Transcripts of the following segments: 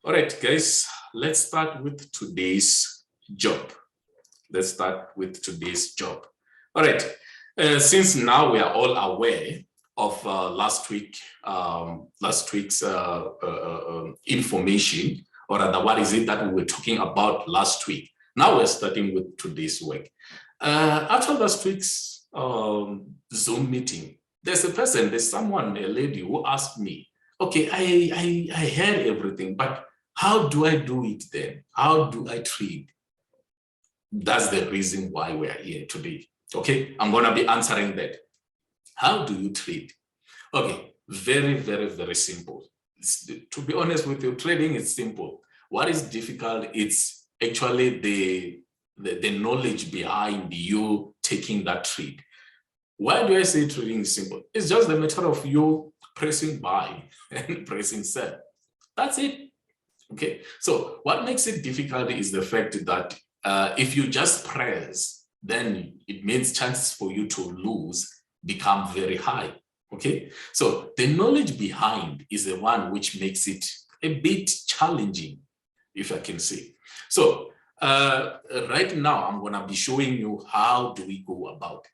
All right, guys, let's start with today's job. All right, since now we are all aware of last week's information, or rather, what is it that we were talking about last week? Now we're starting with today's work. After last week's Zoom meeting, there's someone, a lady, who asked me, okay, I heard everything, but how do I do it then? How do I trade? That's the reason why we are here today. Okay, I'm going to be answering that. How do you trade? Okay, very, very, very simple. To be honest with you, trading is simple. What is difficult, it's actually the knowledge behind you taking that trade. Why do I say trading is simple? It's just a matter of you pressing buy and pressing sell. That's it. Okay, so what makes it difficult is the fact that if you just press, then it means chances for you to lose become very high. Okay, so the knowledge behind is the one which makes it a bit challenging, if I can say. So right now, I'm going to be showing you how do we go about it.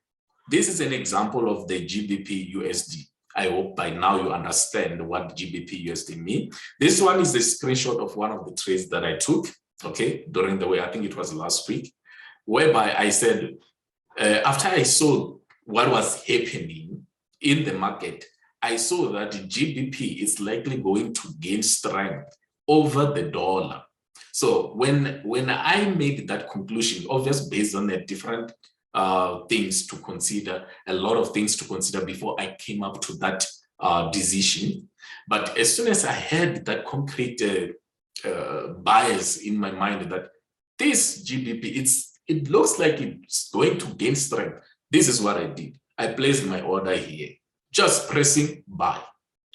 This is an example of the GBP USD. I hope by now you understand what GBP USD means. This one is a screenshot of one of the trades that I took, okay, during the way, I think it was last week, whereby I said, after I saw what was happening in the market, I saw that GBP is likely going to gain strength over the dollar. So when I made that conclusion, obviously based on the different things to consider, a lot of things to consider before I came up to that decision. But as soon as I had that concrete bias in my mind that this GBP, it looks like it's going to gain strength, this is what I did. I placed my order here, just pressing buy.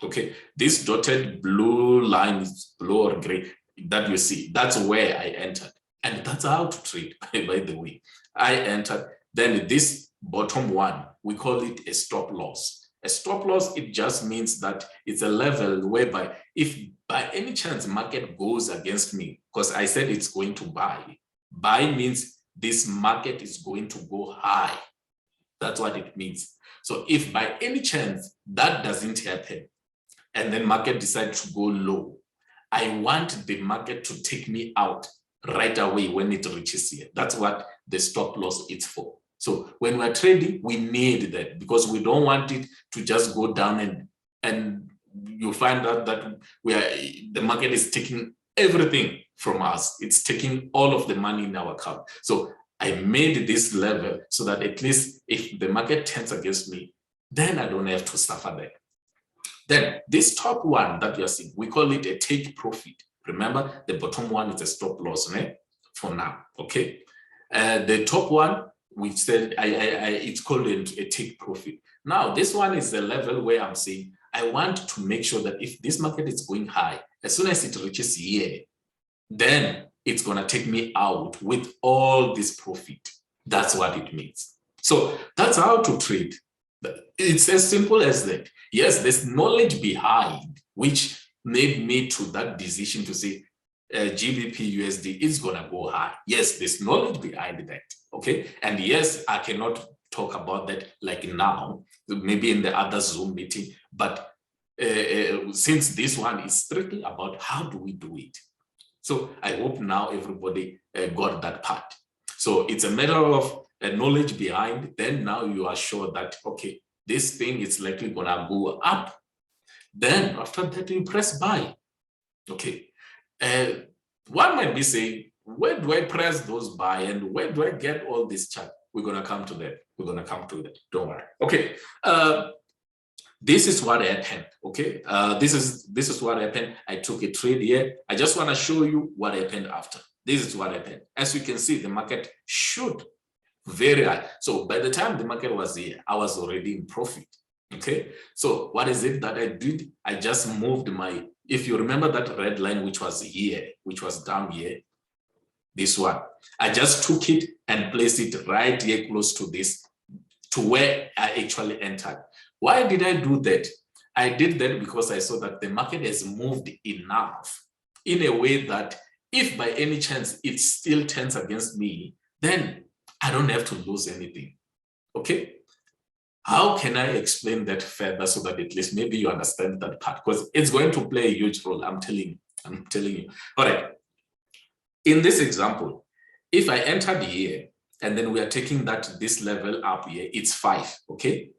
Okay, this dotted blue line is blue or gray that you see, that's where I entered. And that's how to trade, by the way. I entered. Then this bottom one, we call it a stop loss. A stop loss, it just means that it's a level whereby if by any chance market goes against me, because I said it's going to buy means this market is going to go high. That's what it means. So if by any chance that doesn't happen, and then market decides to go low, I want the market to take me out right away when it reaches here. That's what the stop loss is for. So when we're trading, we need that because we don't want it to just go down and you find out that the market is taking everything from us. It's taking all of the money in our account. So I made this level so that at least if the market turns against me, then I don't have to suffer that. Then this top one that you're seeing, we call it a take profit. Remember, the bottom one is a stop loss, right? For now, okay? The top one, we said it's called a take profit. Now, this one is the level where I'm saying I want to make sure that if this market is going high, as soon as it reaches here, then it's going to take me out with all this profit. That's what it means. So that's how to trade. It's as simple as that. Yes, there's knowledge behind which made me to that decision to say GBP USD is going to go high. Yes, there's knowledge behind that. Okay. And yes, I cannot talk about that like now, maybe in the other Zoom meeting. But since this one is strictly about how do we do it. So I hope now everybody got that part. So it's a matter of knowledge behind. Then now you are sure that, okay, this thing is likely going to go up. Then after that, you press buy. Okay. One might be saying, where do I press those buy and where do I get all this chart? We're going to come to that. We're going to come to that. Don't worry. Okay. This is what happened. Okay. This is what happened. I took a trade here. I just want to show you what happened after. This is what happened. As you can see, the market shoot very high. So by the time the market was here, I was already in profit. Okay. So what is it that I did? I just moved my, if you remember that red line, which was here, which was down here, this one, I just took it and placed it right here close to this, to where I actually entered. Why did I do that? I did that because I saw that the market has moved enough in a way that if by any chance it still turns against me, then I don't have to lose anything. Okay? How can I explain that further so that at least maybe you understand that part? Because it's going to play a huge role, I'm telling you. All right. In this example, if I entered here and then we are taking this level up here, it's 5, okay?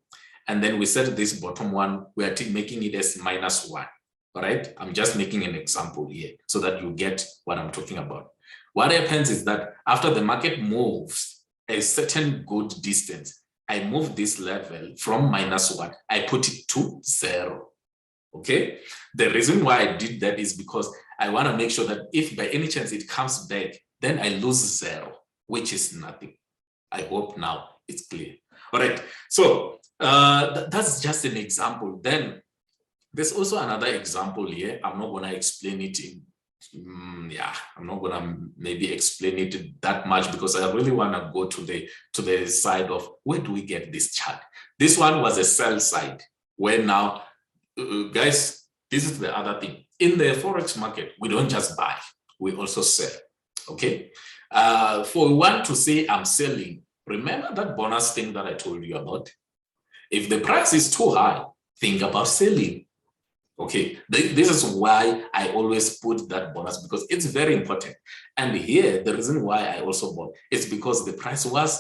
And then we set this bottom one, we are making it as -1, all right? I'm just making an example here so that you get what I'm talking about. What happens is that after the market moves a certain good distance, I move this level from -1, I put it to 0, okay? The reason why I did that is because I want to make sure that if by any chance it comes back, then I lose 0, which is nothing. I hope now it's clear. All right, so that's just an example. Then there's also another example here. I'm not going to explain it in, I'm not going to maybe explain it that much because I really want to go to the side of where do we get this chart. This one was a sell side, where now, guys, this is the other thing. In the Forex market, we don't just buy, we also sell, okay? For one to say I'm selling, remember that bonus thing that I told you about? If the price is too high, think about selling. Okay, this is why I always put that bonus, because it's very important. And here, the reason why I also bought is because the price was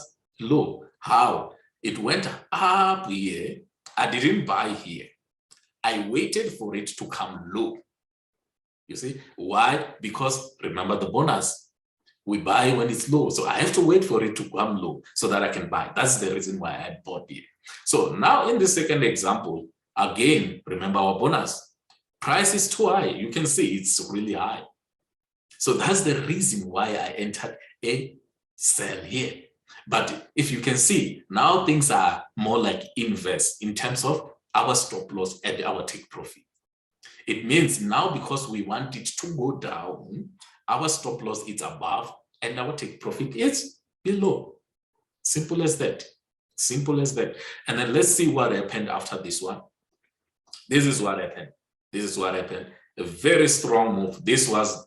low. How? It went up here. I didn't buy here. I waited for it to come low. You see, why? Because remember the bonus. We buy when it's low. So I have to wait for it to come low so that I can buy. That's the reason why I bought here. So now in the second example, again, remember our bonus. Price is too high. You can see it's really high. So that's the reason why I entered a sell here. But if you can see, now things are more like inverse in terms of our stop loss and our take profit. It means now because we want it to go down, our stop loss is above and our take profit is below. Simple as that. Simple as that. And then let's see what happened after this one. This is what happened. This is what happened. A very strong move. This was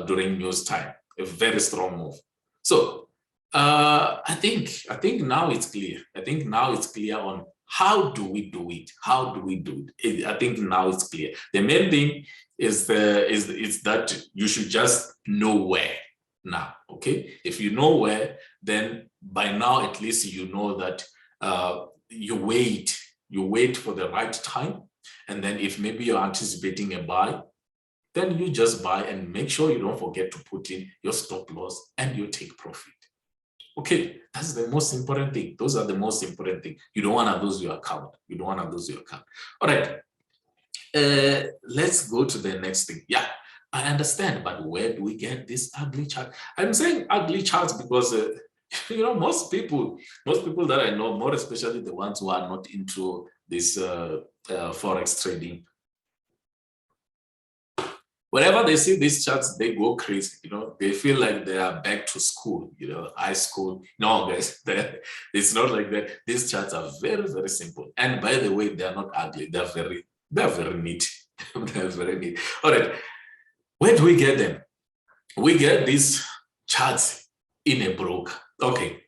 during news time. A very strong move. So I think now it's clear. I think now it's clear on how do we do it? How do we do it? I think now it's clear. The main thing is that you should just know where now. Okay, if you know where, then by now at least you know that you wait for the right time, and then if maybe you're anticipating a buy, then you just buy and make sure you don't forget to put in your stop loss and your take profit. Okay, that's the most important thing. Those are the most important thing. You don't want to lose your account. You don't want to lose your account. All right. Let's go to the next thing. Yeah, I understand, but where do we get this ugly chart? I'm saying ugly charts because you know, most people that I know, more especially the ones who are not into this Forex trading, whenever they see these charts, they go crazy. You know, they feel like they are back to school, you know, high school. No, guys, it's not like that. These charts are very, very simple. And by the way, they are not ugly. They're very neat. They're very neat. All right, where do we get them? We get these charts in a broker. Okay,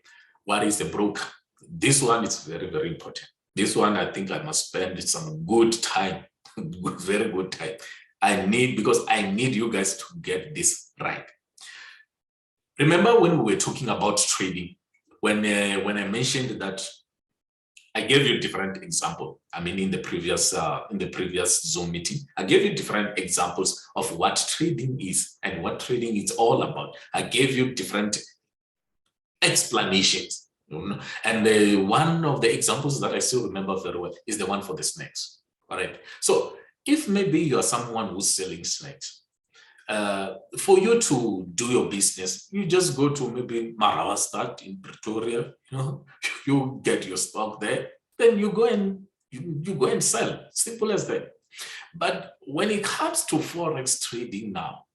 what is a broker? This one is very, very important. This one, I think I must spend some good time, very good time. Because I need you guys to get this right. Remember when we were talking about trading, when I mentioned that I gave you different examples. I mean, in the previous Zoom meeting, I gave you different examples of what trading is and what trading is all about. I gave you different explanations, you know? And one of the examples that I still remember very well is the one for the snakes. All right, so if maybe you are someone who's selling snacks, for you to do your business, you just go to maybe Marawastad in Pretoria, you know, you get your stock there, then you go and sell. Simple as that. But when it comes to Forex trading now,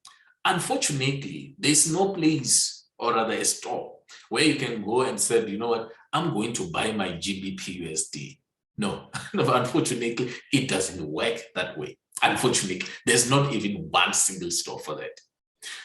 unfortunately, there's no place, or rather a store, where you can go and say, you know what, I'm going to buy my GBP USD. No, unfortunately, it doesn't work that way. Unfortunately, there's not even one single store for that.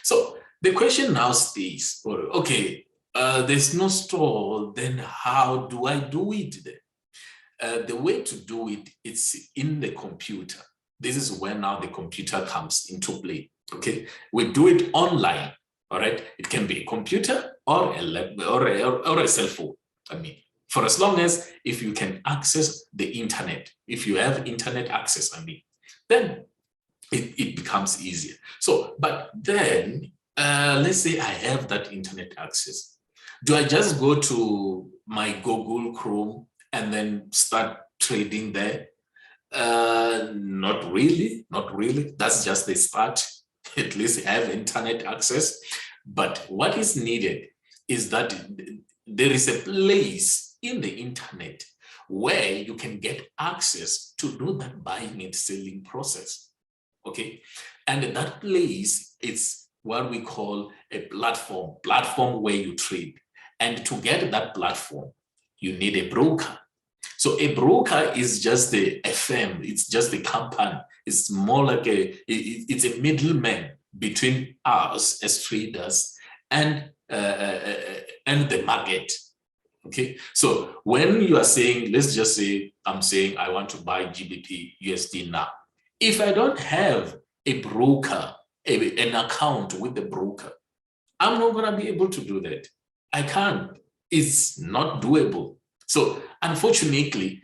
So the question now stays, okay, there's no store, then how do I do it then? The way to do it, it's in the computer. This is where now the computer comes into play, okay? We do it online, all right? It can be a computer or a or a cell phone, I mean, for as long as if you can access the internet, if you have internet access, I mean, then it becomes easier. So, but then, let's say I have that internet access. Do I just go to my Google Chrome and then start trading there? Not really, not really. That's just the start. At least have internet access. But what is needed is that there is a place in the internet where you can get access to do that buying and selling process. Okay, and that place is what we call a platform where you trade. And to get that platform, you need a broker. So a broker is just a firm, it's just a company. It's more like it's a middleman between us as traders and the market. Okay, so when you are saying, let's just say, I'm saying I want to buy GBP USD now. If I don't have a broker, an account with the broker, I'm not going to be able to do that. I can't. It's not doable. So unfortunately,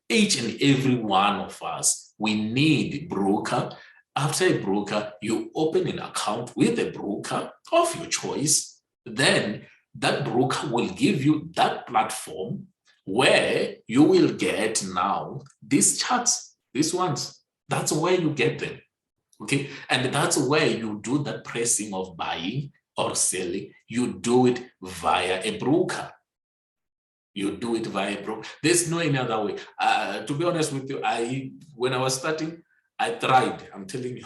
each and every one of us, we need a broker. After a broker, you open an account with a broker of your choice. Then that broker will give you that platform where you will get now these charts, these ones. That's where you get them, okay? And that's where you do that pressing of buying or selling. You do it via a broker. You do it via a broker. There's no any other way. To be honest with you, when I was starting, I tried. I'm telling you,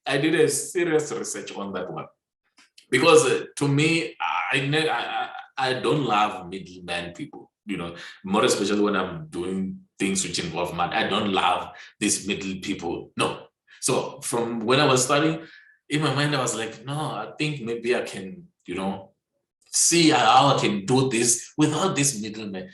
I did a serious research on that one. Because to me, I don't love middleman people, you know, more especially when I'm doing things which involve money. I don't love these middle people. No. So from when I was studying, in my mind, I was like, no, I think maybe I can, you know, see how I can do this without this middleman.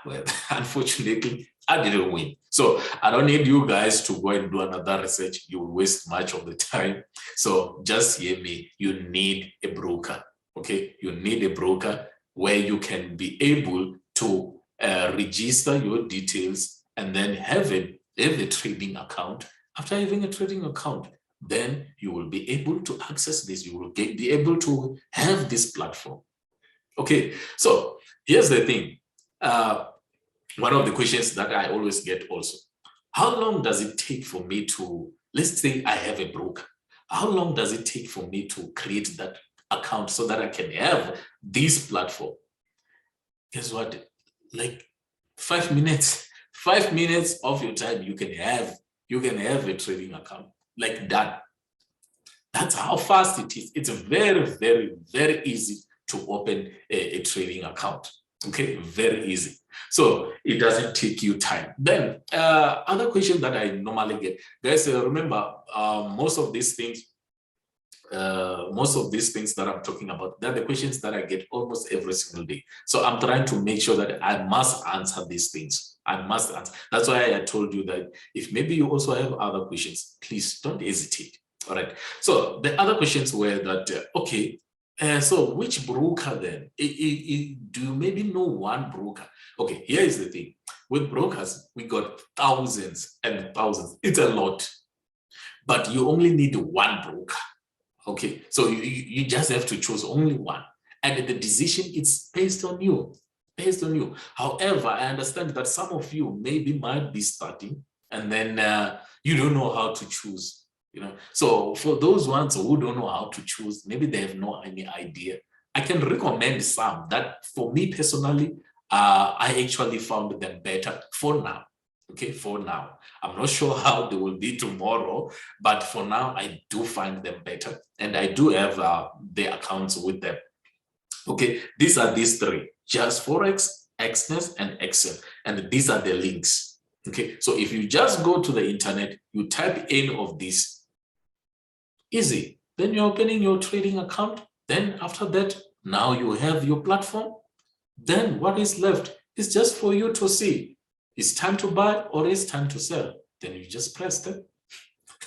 Well, unfortunately, I didn't win. So I don't need you guys to go and do another research. You will waste much of the time. So just hear me. You need a broker. Okay, you need a broker where you can be able to register your details and then have a trading account. After having a trading account, then you will be able to access this. You will be able to have this platform. Okay, so here's the thing. One of the questions that I always get also, how long does it take for me to, let's say I have a broker, how long does it take for me to create that account so that I can have this platform? Guess what? Like 5 minutes, 5 minutes of your time, you can have a trading account like that. That's how fast it is. It's very, very, very easy to open a trading account. Okay, very easy. So it doesn't take you time. Then other question that I normally get, guys, remember most of these things that I'm talking about, they're the questions that I get almost every single day. So I'm trying to make sure that I must answer these things. I must answer. That's why I told you that if maybe you also have other questions, please don't hesitate. All right. So the other questions were that, okay, so which broker then? Do you maybe know one broker? Okay, here is the thing. With brokers, we got thousands and thousands. It's a lot. But you only need one broker. Okay, so you just have to choose only one. And the decision is based on you. Based on you. However, I understand that some of you maybe might be starting and then you don't know how to choose. You know, so for those ones who don't know how to choose, maybe they have no any idea. I can recommend some that for me personally, I actually found them better for now. Okay, for now. I'm not sure how they will be tomorrow, but for now, I do find them better. And I do have the accounts with them. Okay, these are these three, just Forex, Xness, and Excel. And these are the links. Okay, so if you just go to the internet, you type any of this, easy. Then you're opening your trading account. Then after that, now you have your platform. Then what is left is just for you to see. It's time to buy or it's time to sell. Then you just press it.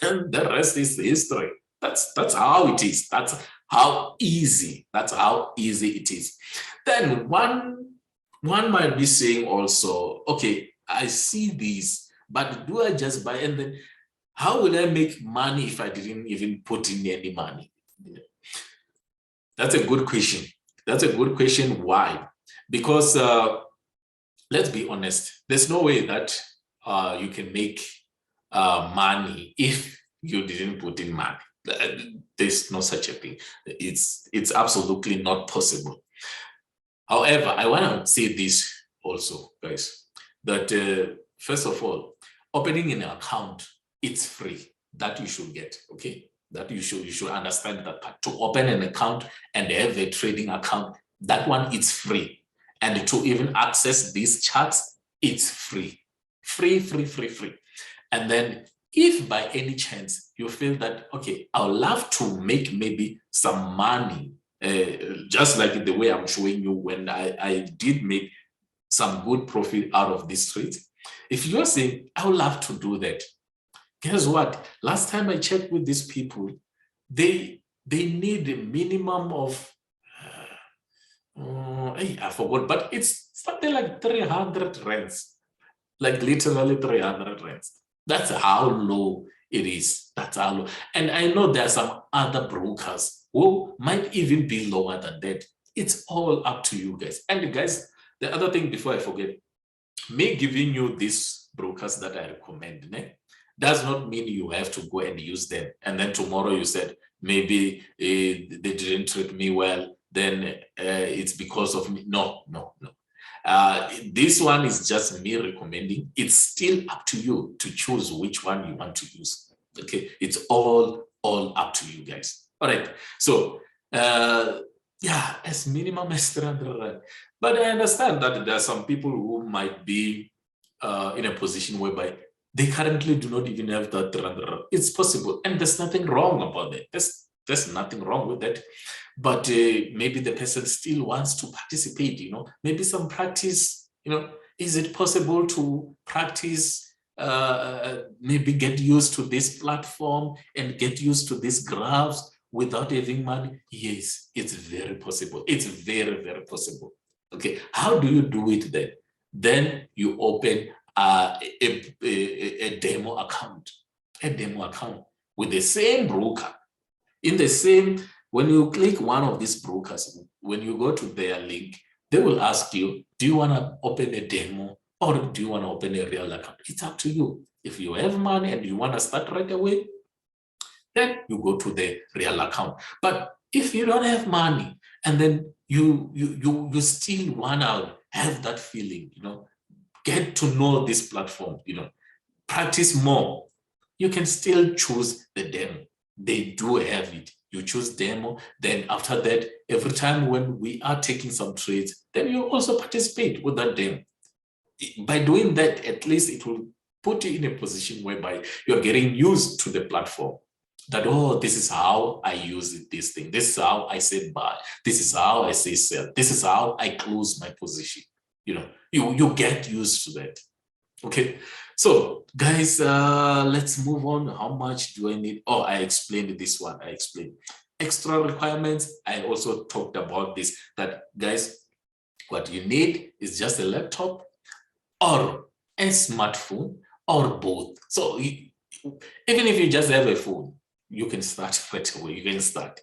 And the rest is history. That's how it is. That's how easy. That's how easy it is. Then one might be saying also, okay, I see these, but do I just buy? And then how will I make money if I didn't even put in any money? That's a good question. That's a good question. Why? Because let's be honest, there's no way that you can make money if you didn't put in money. There's no such a thing. It's absolutely not possible. However, I want to say this also, guys, that first of all, opening an account, it's free. That you should get, okay? That you should understand that part. To open an account and have a trading account, that one is free. And to even access these charts, it's free. Free. And then if by any chance you feel that, okay, I would love to make maybe some money, just like the way I'm showing you when I did make some good profit out of this trade. If you're saying, I would love to do that, guess what? Last time I checked with these people, they need a minimum of, I forgot, but it's something like 300 rands, like literally 300 rands. That's how low it is. That's how low. And I know there are some other brokers who might even be lower than that. It's all up to you guys. And guys, the other thing before I forget, me giving you these brokers that I recommend, does not mean you have to go and use them. And then tomorrow you said, maybe they didn't treat me well, then it's because of me. No. This one is just me recommending. It's still up to you to choose which one you want to use. Okay, it's all up to you guys. All right, so yeah, as minimum as 300. But I understand that there are some people who might be in a position whereby they currently do not even have that 300. It's possible, and there's nothing wrong about that. There's nothing wrong with that. But maybe the person still wants to participate, maybe some practice, is it possible to practice, maybe get used to this platform and get used to these graphs without having money? Yes, it's very possible. It's very, very possible. Okay, how do you do it then? Then you open a demo account, with the same broker, when you click one of these brokers, when you go to their link, they will ask you, do you want to open a demo or do you want to open a real account? It's up to you. If you have money and you want to start right away, then you go to the real account. But if you don't have money and then you still want to have that feeling, get to know this platform, practice more, you can still choose the demo. They do have it. You choose demo, then after that, every time when we are taking some trades, then you also participate with that demo. By doing that, at least it will put you in a position whereby you're getting used to the platform. That, oh, this is how I use this thing. This is how I say buy. This is how I say sell. This is how I close my position. You get used to that. Okay, so guys, let's move on. How much do I need? Oh, I explained this one. I explained extra requirements. I also talked about this, that guys, what you need is just a laptop or a smartphone or both. So even if you just have a phone, you can start right away. You can start.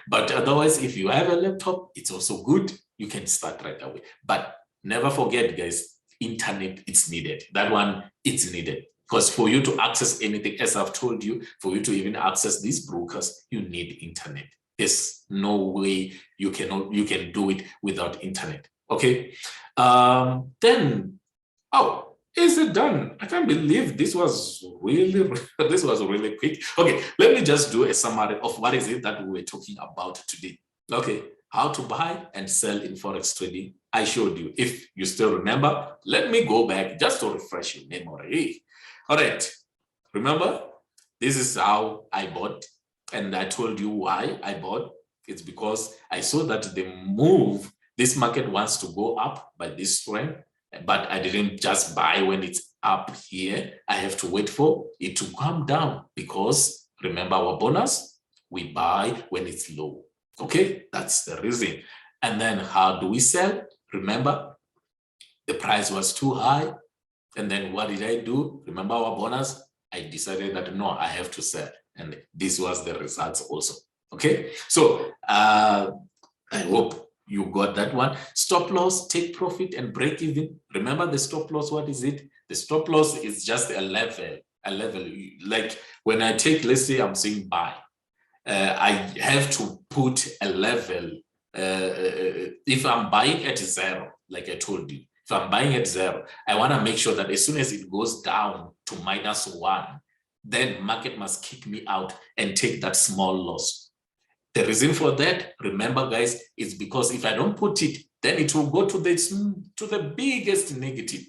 But otherwise, if you have a laptop, it's also good. You can start right away. But never forget, guys, internet is needed. That one, it's needed. Because for you to access anything, as I've told you, for you to even access these brokers, you need internet. There's no way you can do it without internet. Okay. Then, oh, is it done? I can't believe this was really quick. Okay, let me just do a summary of what is it that we were talking about today. Okay, how to buy and sell in Forex trading. I showed you. If you still remember, let me go back just to refresh your memory. All right. Remember, this is how I bought. And I told you why I bought. It's because I saw that the move, this market wants to go up by this trend, but I didn't just buy when it's up here. I have to wait for it to come down because remember our bonus, we buy when it's low. Okay, that's the reason. And then how do we sell? Remember, the price was too high. And then what did I do? Remember our bonus? I decided that no, I have to sell. And this was the results also. Okay, so I hope you got that one. Stop loss, take profit, and break even. Remember the stop loss, what is it? The stop loss is just a level. Like when I take, let's say I'm saying buy, I have to put a level. If I'm buying at 0, like I told you, if I'm buying at 0, I want to make sure that as soon as it goes down to -1, then market must kick me out and take that small loss. The reason for that, remember guys, is because if I don't put it, then it will go to the biggest negative.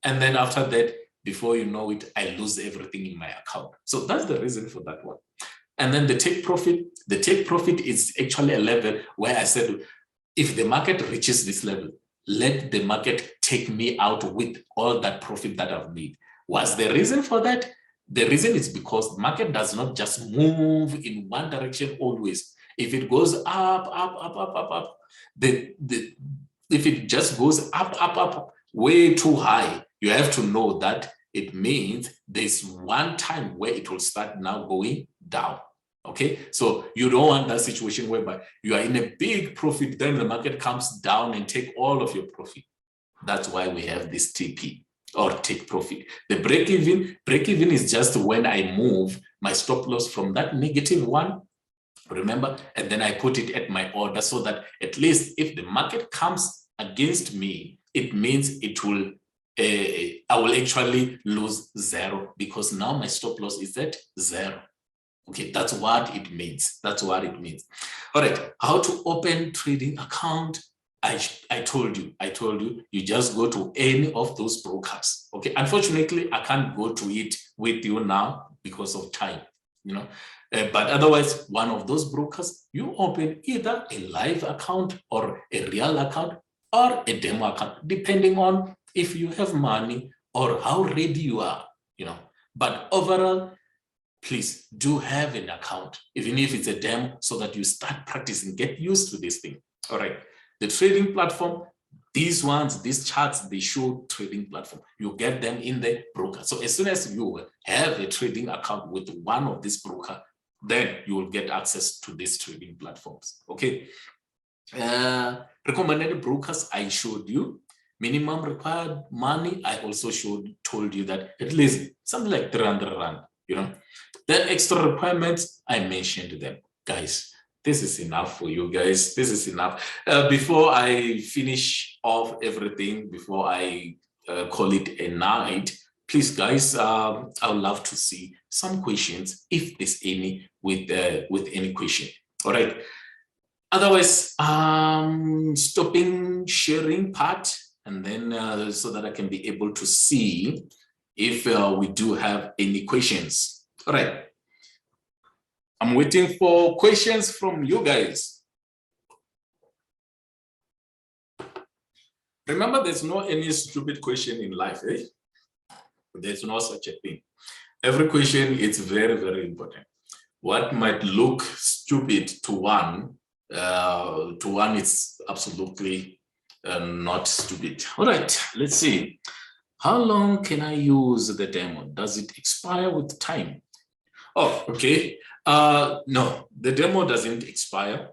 And then after that, before you know it, I lose everything in my account. So that's the reason for that one. And then the take profit is actually a level where I said, if the market reaches this level, let the market take me out with all that profit that I've made. What's the reason for that? The reason is because the market does not just move in one direction always. If it goes up, if it just goes up, way too high, you have to know that it means there's one time where it will start now going down. Okay, so you don't want that situation whereby you are in a big profit, then the market comes down and take all of your profit. That's why we have this TP or take profit. The break even is just when I move my stop loss from that -1, remember, and then I put it at my order so that at least if the market comes against me, it means it will I will actually lose 0 because now my stop loss is at 0. Okay, that's what it means. That's what it means. All right, how to open trading account? I told you, you just go to any of those brokers. Okay, unfortunately, I can't go to it with you now because of time, you know. But otherwise, one of those brokers, you open either a live account or a real account or a demo account, depending on if you have money or how ready you are, you know. But overall, please do have an account, even if it's a demo, so that you start practicing, get used to this thing. All right, the trading platform, these charts, they show trading platform. You get them in the broker. So as soon as you have a trading account with one of these broker, then you will get access to these trading platforms. Okay. Recommended brokers, I showed you. Minimum required money, I also told you that at least something like 300 Rand, you know. Then extra requirements, I mentioned them. Guys, this is enough for you guys. This is enough. Before I finish off everything, before I call it a night, please guys, I would love to see some questions, if there's any, with any question. All right. Otherwise, stopping sharing part, and then so that I can be able to see if we do have any questions. All right. I'm waiting for questions from you guys. Remember, there's no any stupid question in life, eh? There's no such a thing. Every question is very, very important. What might look stupid to one it's absolutely not stupid. All right, let's see. How long can I use the demo? Does it expire with time? Oh, okay. No, the demo doesn't expire.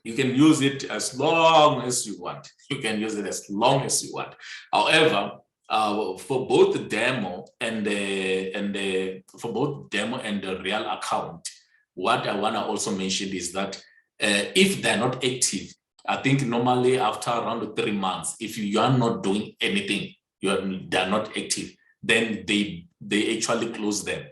You can use it as long as you want. You can use it as long as you want. However, for both the demo and the real account, what I want to also mention is that if they're not active, I think normally after around 3 months, if you are not doing anything, they're not active, then they actually close them.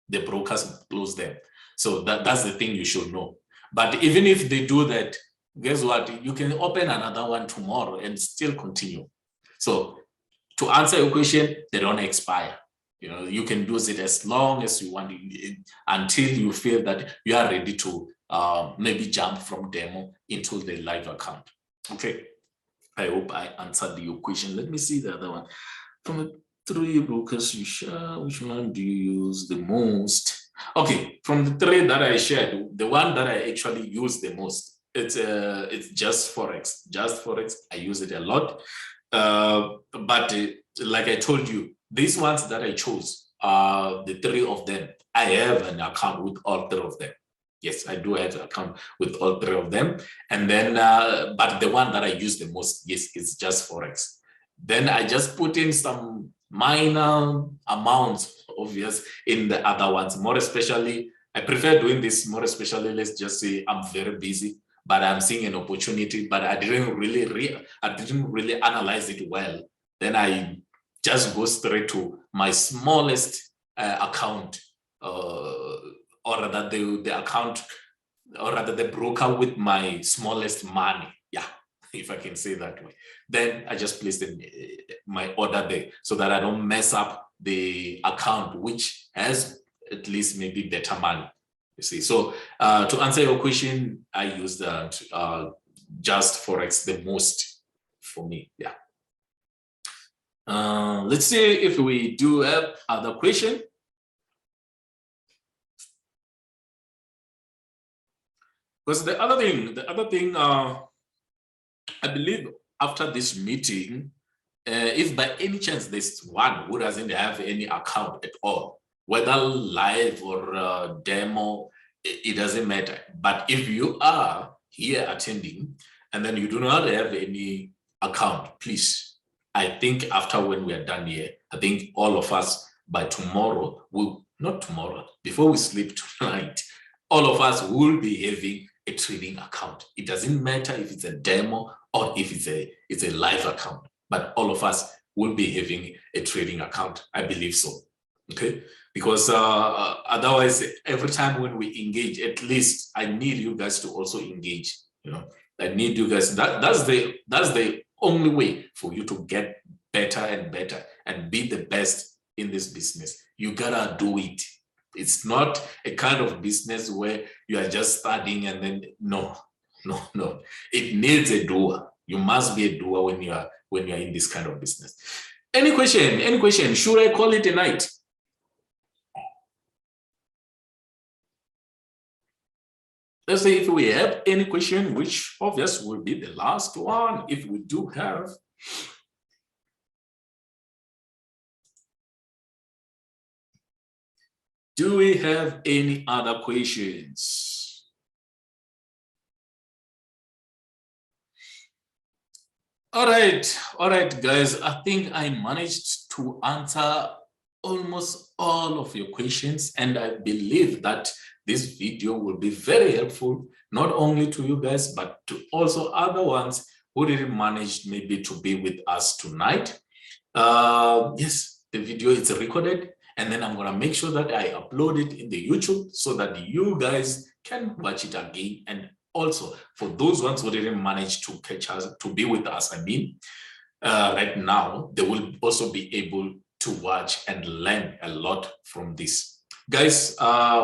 The brokers close them. So that's the thing you should know. But even if they do that, guess what? You can open another one tomorrow and still continue. So to answer your question, they don't expire. You know, you can use it as long as you want until you feel that you are ready to maybe jump from demo into the live account. Okay, I hope I answered your question. Let me see the other one. From the 3 brokers you share, which one do you use the most? Okay, from the 3 that I shared, the one that I actually use the most, it's just Forex. Just Forex, I use it a lot. But like I told you, these ones that I chose, the 3 of them, I have an account with all 3 of them. Yes, I do have an account with all 3 of them. And then, but the one that I use the most, yes, is just Forex. Then I just put in some minor amounts, obvious, in the other ones. More especially, I prefer doing this more especially, let's just say I'm very busy, but I'm seeing an opportunity, but I didn't really analyze it well. Then I just go straight to my smallest account, or rather the account, or rather the broker with my smallest money. Yeah, if I can say that way. Then I just place my order there so that I don't mess up the account, which has at least maybe better money. You see, so to answer your question, I use that just Forex the most for me. Yeah. Let's see if we do have other question. Because the other thing, I believe after this meeting, if by any chance there's one who doesn't have any account at all, whether live or demo, it doesn't matter. But if you are here attending and then you do not have any account, please, I think after when we are done here, I think all of us by tomorrow, not tomorrow, before we sleep tonight, all of us will be having a trading account. It doesn't matter if it's a demo or if it's a live account, but all of us will be having a trading account. I believe so. Okay, because otherwise, every time when we engage, at least I need you guys to also engage. You know, I need you guys. That's the only way for you to get better and better and be the best in this business. You gotta do it. It's not a kind of business where you are just studying and then no. It needs a doer. You must be a doer when you are in this kind of business. Any question? Any question? Should I call it a night? Let's say if we have any question, which obviously will be the last one, if we do have. Do we have any other questions? All right, guys. I think I managed to answer almost all of your questions, and I believe that this video will be very helpful, not only to you guys, but to also other ones who didn't manage maybe to be with us tonight. Yes, the video is recorded, and then I'm going to make sure that I upload it in the YouTube so that you guys can watch it again. And also for those ones who didn't manage to catch us, to be with us, I mean, right now, they will also be able to watch and learn a lot from this. Guys,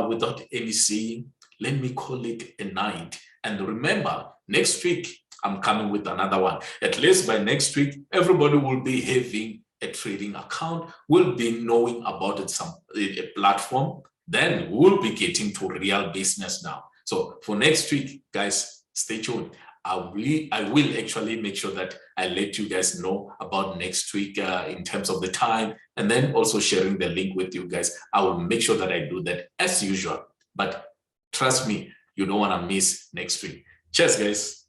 without any saying, let me call it a night. And remember, next week, I'm coming with another one. At least by next week, everybody will be having a trading account, will be knowing about it, a platform. Then we'll be getting to real business now. So for next week, guys, stay tuned. I will actually make sure that I let you guys know about next week in terms of the time, and then also sharing the link with you guys. I will make sure that I do that as usual. But trust me, you don't want to miss next week. Cheers, guys.